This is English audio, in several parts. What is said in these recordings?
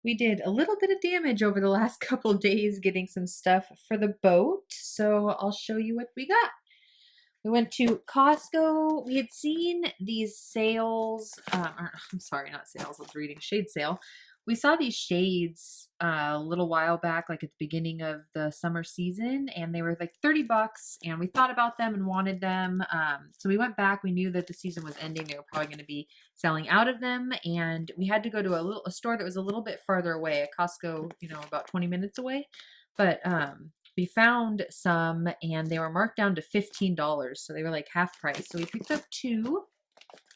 We did a little bit of damage over the last couple days getting some stuff for the boat, so I'll show you what we got. We went to Costco. We had seen these sales, I'm sorry, not sales, I was reading shade sale. We saw these shades a little while back, like at the beginning of the summer season, and they were like 30 bucks, and we thought about them and wanted them. So we went back. We knew that the season was ending. They were probably going to be selling out of them, and we had to go to a store that was a little bit farther away, a Costco, about 20 minutes away. But we found some, and they were marked down to $15, so they were like half price. So we picked up two.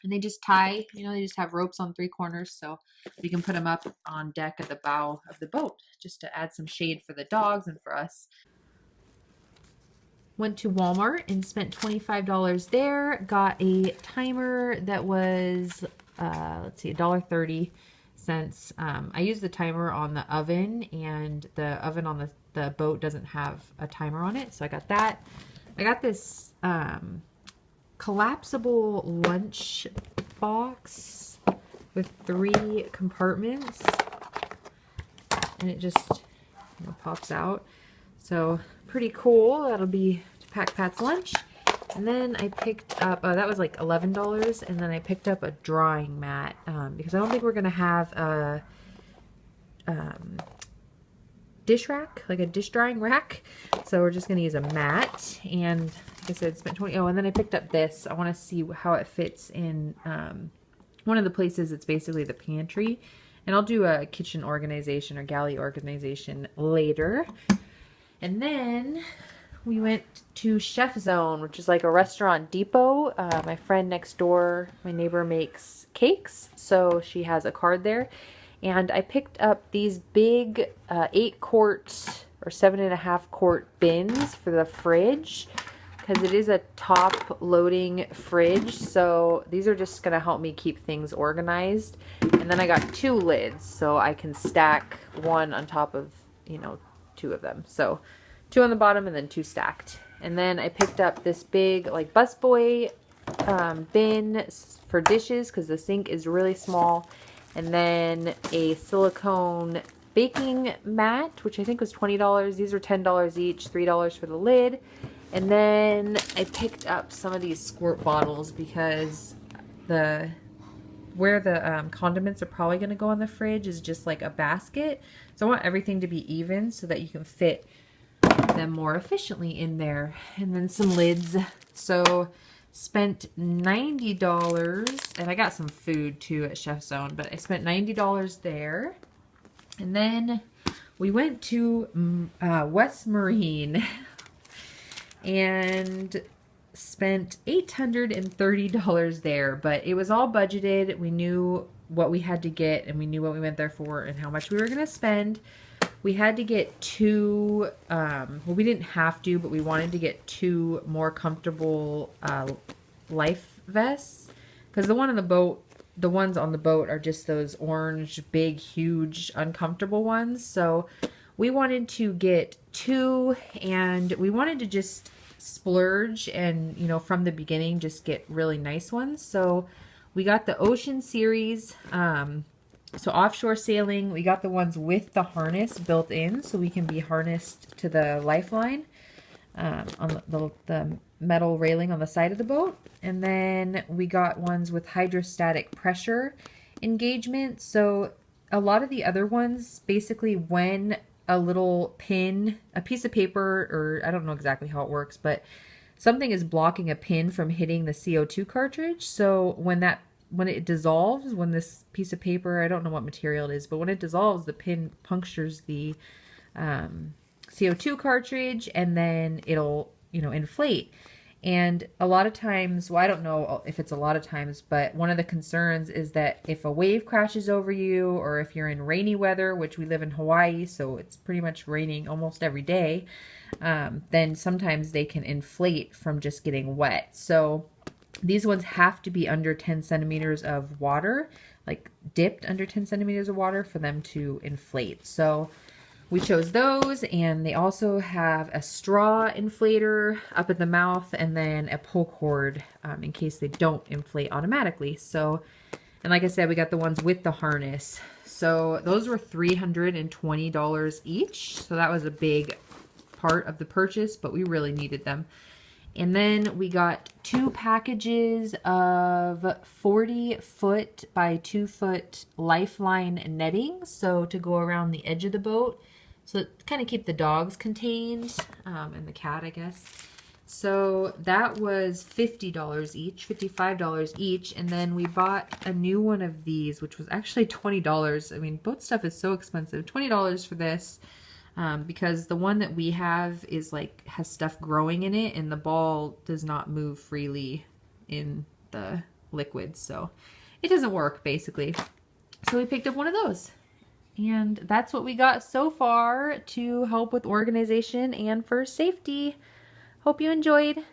And they just tie, they just have ropes on three corners, so we can put them up on deck at the bow of the boat just to add some shade for the dogs and for us. Went to Walmart and spent $25 there. Got a timer that was, let's see, $1.30. I used the timer on the oven, and the oven on the boat doesn't have a timer on it, so I got that. I got this collapsible lunch box with 3 compartments, and it just pops out, so pretty cool. That'll be to pack Pat's lunch. And then I picked up, that was like $11, and then I picked up a drawing mat because I don't think we're gonna have a dish rack, like a dish drying rack, so we're just gonna use a mat. And like I said, spent 20. Oh, and then I picked up this. I want to see how it fits in one of the places. It's basically the pantry, and I'll do a kitchen organization or galley organization later. And then we went to Chef Zone, which is like a restaurant depot. My friend next door, my neighbor, makes cakes, so she has a card there. And I picked up these big 8-quart or 7.5-quart bins for the fridge, because it is a top loading fridge. So these are just going to help me keep things organized. And then I got 2 lids, so I can stack one on top of, 2 of them. So 2 on the bottom and then 2 stacked. And then I picked up this big like busboy bin for dishes, because the sink is really small. And then a silicone baking mat, which I think was $20. These are $10 each, $3 for the lid. And then I picked up some of these squirt bottles, because where the condiments are probably going to go in the fridge is just like a basket. So I want everything to be even so that you can fit them more efficiently in there. And then some lids. So spent $90, and I got some food too at Chef Zone, but I spent $90 there. And then we went to West Marine and spent $830 there, but it was all budgeted. We knew what we had to get, and we knew what we went there for and how much we were going to spend. We had to get 2, well, we didn't have to, but we wanted to get 2 more comfortable life vests, because the ones on the boat are just those orange, big, huge, uncomfortable ones. So we wanted to get 2, and we wanted to just splurge and, from the beginning, just get really nice ones. So we got the Ocean Series. So offshore sailing, we got the ones with the harness built in, so we can be harnessed to the lifeline on the metal railing on the side of the boat. And then we got ones with hydrostatic pressure engagement. So a lot of the other ones, basically when a little pin, a piece of paper, or I don't know exactly how it works, but something is blocking a pin from hitting the CO2 cartridge. So when it dissolves, when this piece of paper, I don't know what material it is, but when it dissolves, the pin punctures the CO2 cartridge, and then it'll, inflate. And a lot of times, well, I don't know if it's a lot of times, but one of the concerns is that if a wave crashes over you, or if you're in rainy weather, which we live in Hawaii, so it's pretty much raining almost every day, then sometimes they can inflate from just getting wet. So these ones have to be under 10 centimeters of water, like dipped under 10 centimeters of water for them to inflate. So we chose those, and they also have a straw inflator up at the mouth, and then a pull cord in case they don't inflate automatically. So, and like I said, we got the ones with the harness. So those were $320 each. So that was a big part of the purchase, but we really needed them. And then we got 2 packages of 40-foot by 2-foot lifeline netting. So to go around the edge of the boat. So kind of keep the dogs contained, and the cat, I guess. So that was $50 each, $55 each. And then we bought a new one of these, which was actually $20. I mean, boat stuff is so expensive. $20 for this. Because the one that we have is like, has stuff growing in it, and the ball does not move freely in the liquid. So it doesn't work, basically. So we picked up one of those. And that's what we got so far to help with organization and for safety. Hope you enjoyed.